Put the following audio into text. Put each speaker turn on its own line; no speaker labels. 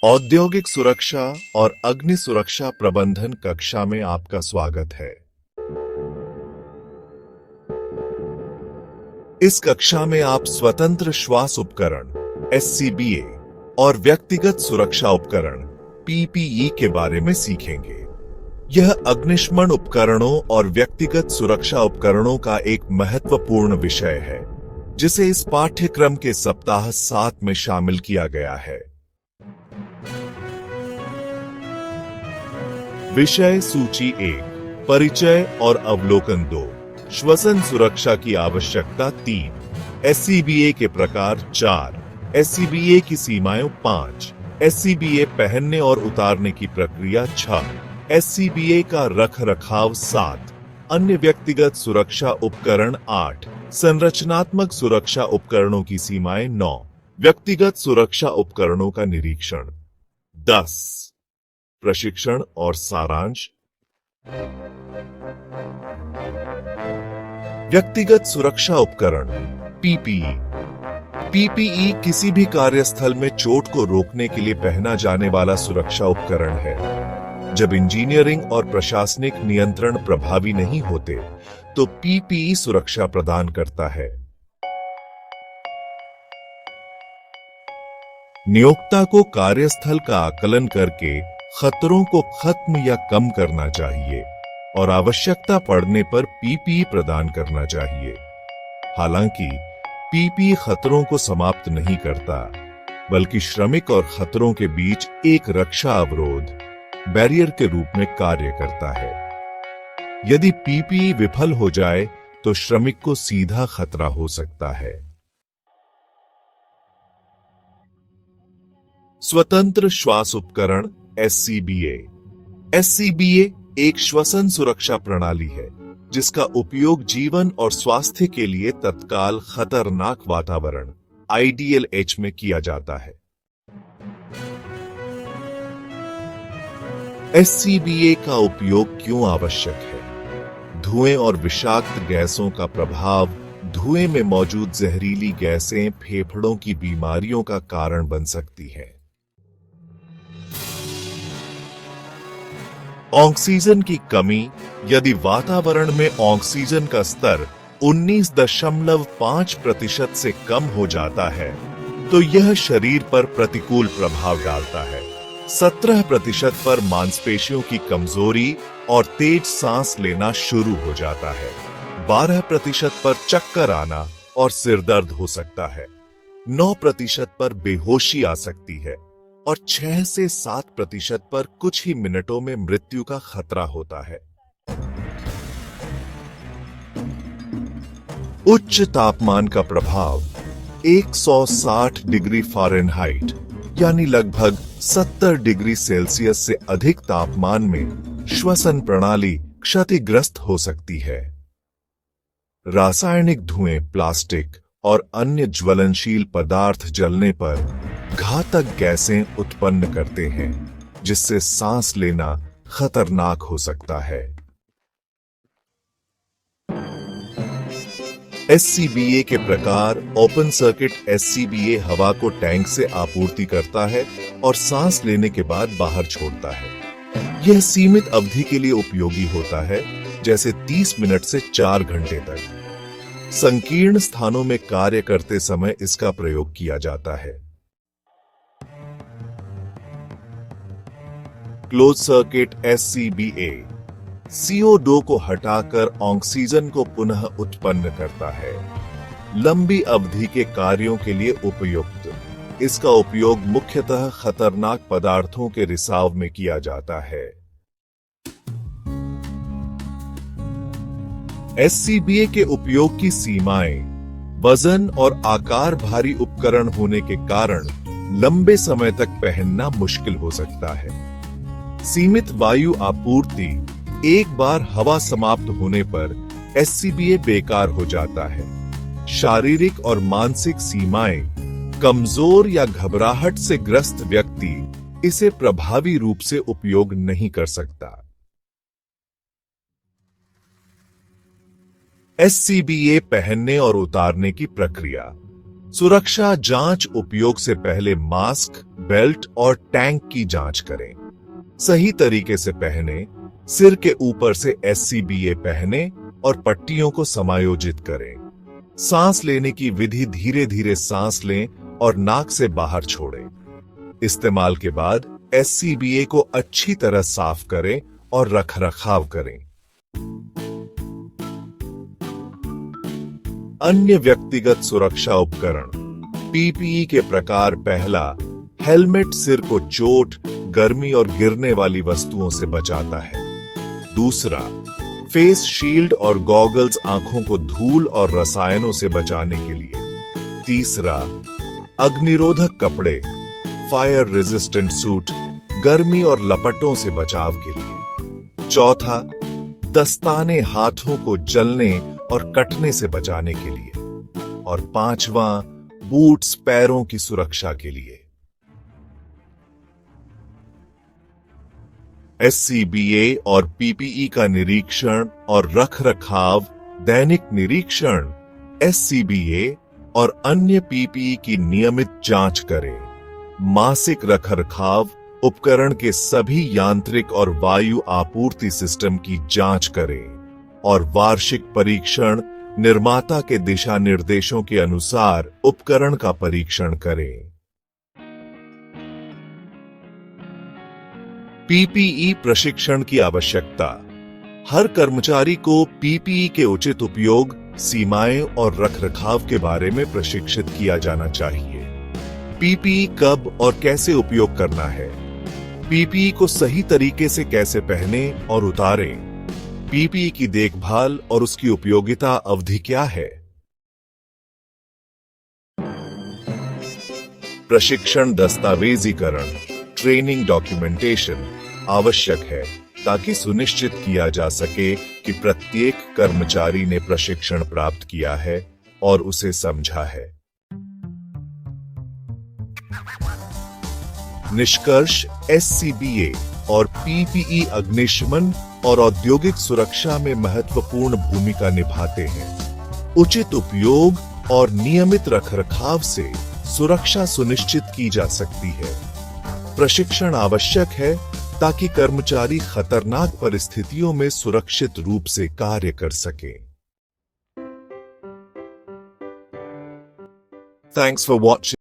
औद्योगिक सुरक्षा और अग्नि सुरक्षा प्रबंधन कक्षा में आपका स्वागत है। इस कक्षा में आप स्वतंत्र श्वास उपकरण (एससीबीए) और व्यक्तिगत सुरक्षा उपकरण (पीपीई) के बारे में सीखेंगे। यह अग्निशमन उपकरणों और व्यक्तिगत सुरक्षा उपकरणों का एक महत्वपूर्ण विषय है, जिसे इस पाठ्यक्रम के सप्ताह 7 में शामिल किया गया है। विषय सूची 1, परिचय और अवलोकन 2, श्वसन सुरक्षा की आवश्यकता 3, एससीबीए के प्रकार 4, एससीबीए की सीमाएं 5, एससीबीए पहनने और उतारने की प्रक्रिया 6, एससीबीए का रखरखाव 7, अन्य व्यक्तिगत सुरक्षा उपकरण 8, संरचनात्मक सुरक्षा उपकरणों की सीमाएं 9, व्यक्तिगत सुरक्षा उपकरणों का निरीक्षण 10, प्रशिक्षण और सारांश। व्यक्तिगत सुरक्षा उपकरण पीपीई। पीपीई किसी भी कार्यस्थल में चोट को रोकने के लिए पहना जाने वाला सुरक्षा उपकरण है। जब इंजीनियरिंग और प्रशासनिक नियंत्रण प्रभावी नहीं होते, तो पीपीई सुरक्षा प्रदान करता है। नियोक्ता को कार्यस्थल का आकलन करके खतरों को खत्म या कम करना चाहिए और आवश्यकता पड़ने पर पीपीई प्रदान करना चाहिए। हालांकि पीपीई खतरों को समाप्त नहीं करता, बल्कि श्रमिक और खतरों के बीच एक रक्षा अवरोध बैरियर के रूप में कार्य करता है। यदि पीपीई विफल हो जाए तो श्रमिक को सीधा खतरा हो सकता है। स्वतंत्र श्वास उपकरण एससीबीए। एससीबीए एक श्वसन सुरक्षा प्रणाली है, जिसका उपयोग जीवन और स्वास्थ्य के लिए तत्काल खतरनाक वातावरण (आईडीएलएच) में किया जाता है। एससीबीए का उपयोग क्यों आवश्यक है? धुएं और विषाक्त गैसों का प्रभाव। धुएं में मौजूद जहरीली गैसें फेफड़ों की बीमारियों का कारण बन सकती हैं। ऑक्सीजन की कमी। यदि वातावरण में ऑक्सीजन का स्तर 19.5% से कम हो जाता है, तो यह शरीर पर प्रतिकूल प्रभाव डालता है। 17% पर मांसपेशियों की कमजोरी और तेज सांस लेना शुरू हो जाता है। 12% पर चक्कर आना और सिरदर्द हो सकता है। 9% पर बेहोशी आ सकती है और 6 से 7% पर कुछ ही मिनटों में मृत्यु का खतरा होता है। उच्च तापमान का प्रभाव। 160 डिग्री फ़ारेनहाइट यानी लगभग 70 डिग्री सेल्सियस से अधिक तापमान में श्वसन प्रणाली क्षतिग्रस्त हो सकती है। रासायनिक धुएं, प्लास्टिक और अन्य ज्वलनशील पदार्थ जलने पर घातक गैसें उत्पन्न करते हैं, जिससे सांस लेना खतरनाक हो सकता है। एससीबीए के प्रकार। ओपन सर्किट एससीबीए हवा को टैंक से आपूर्ति करता है और सांस लेने के बाद बाहर छोड़ता है। यह सीमित अवधि के लिए उपयोगी होता है, जैसे 30 मिनट से 4 घंटे तक। संकीर्ण स्थानों में कार्य करते समय इसका प्रयोग किया जाता है। क्लोज सर्किट एससीबीए CO2 को हटाकर ऑक्सीजन को पुनः उत्पन्न करता है। लंबी अवधि के कार्यों के लिए उपयुक्त। इसका उपयोग मुख्यतः खतरनाक पदार्थों के रिसाव में किया जाता है। एससीबीए के उपयोग की सीमाएं। वजन और आकार भारी उपकरण होने के कारण लंबे समय तक पहनना मुश्किल हो सकता है। सीमित वायु आपूर्ति। एक बार हवा समाप्त होने पर एससीबीए बेकार हो जाता है। शारीरिक और मानसिक सीमाएं। कमजोर या घबराहट से ग्रस्त व्यक्ति इसे प्रभावी रूप से उपयोग नहीं कर सकता। एससीबीए पहनने और उतारने की प्रक्रिया। सुरक्षा जांच उपयोग से पहले मास्क, बेल्ट और टैंक की जांच करें। सही तरीके से पहने, सिर के ऊपर से SCBA पहने और पट्टियों को समायोजित करें। सांस लेने की विधि धीरे धीरे सांस लें और नाक से बाहर छोड़ें। इस्तेमाल के बाद SCBA को अच्छी तरह साफ करें और रखरखाव करें। अन्य व्यक्तिगत सुरक्षा उपकरण। PPE के प्रकार। पहला, हेलमेट सिर को चोट, गर्मी और गिरने वाली वस्तुओं से बचाता है। दूसरा, फेस शील्ड और गॉगल्स आंखों को धूल और रसायनों से बचाने के लिए। तीसरा, अग्निरोधक कपड़े, फायर रेजिस्टेंट सूट, गर्मी और लपटों से बचाव के लिए। चौथा, दस्ताने हाथों को जलने और कटने से बचाने के लिए। और पांचवा, बूट्स पैरों की सुरक्षा के लिए। SCBA और PPE का निरीक्षण और रखरखाव। दैनिक निरीक्षण, SCBA और अन्य PPE की नियमित जांच करें। मासिक रखरखाव, उपकरण के सभी यांत्रिक और वायु आपूर्ति सिस्टम की जांच करें। और वार्षिक परीक्षण, निर्माता के दिशा निर्देशों के अनुसार उपकरण का परीक्षण करें। PPE प्रशिक्षण की आवश्यकता। हर कर्मचारी को PPE के उचित उपयोग, सीमाएं और रखरखाव के बारे में प्रशिक्षित किया जाना चाहिए। PPE कब और कैसे उपयोग करना है। PPE को सही तरीके से कैसे पहने और उतारें। PPE की देखभाल और उसकी उपयोगिता अवधि क्या है। प्रशिक्षण दस्तावेजीकरण, ट्रेनिंग डॉक्यूमेंटेशन आवश्यक है ताकि सुनिश्चित किया जा सके कि प्रत्येक कर्मचारी ने प्रशिक्षण प्राप्त किया है और उसे समझा है। निष्कर्ष, SCBA और PPE अग्निशमन और औद्योगिक सुरक्षा में महत्वपूर्ण भूमिका निभाते हैं। उचित उपयोग और नियमित रखरखाव से सुरक्षा सुनिश्चित की जा सकती है। प्रशिक्षण आवश्यक है ताकि कर्मचारी खतरनाक परिस्थितियों में सुरक्षित रूप से कार्य कर सकें। Thanks for watching.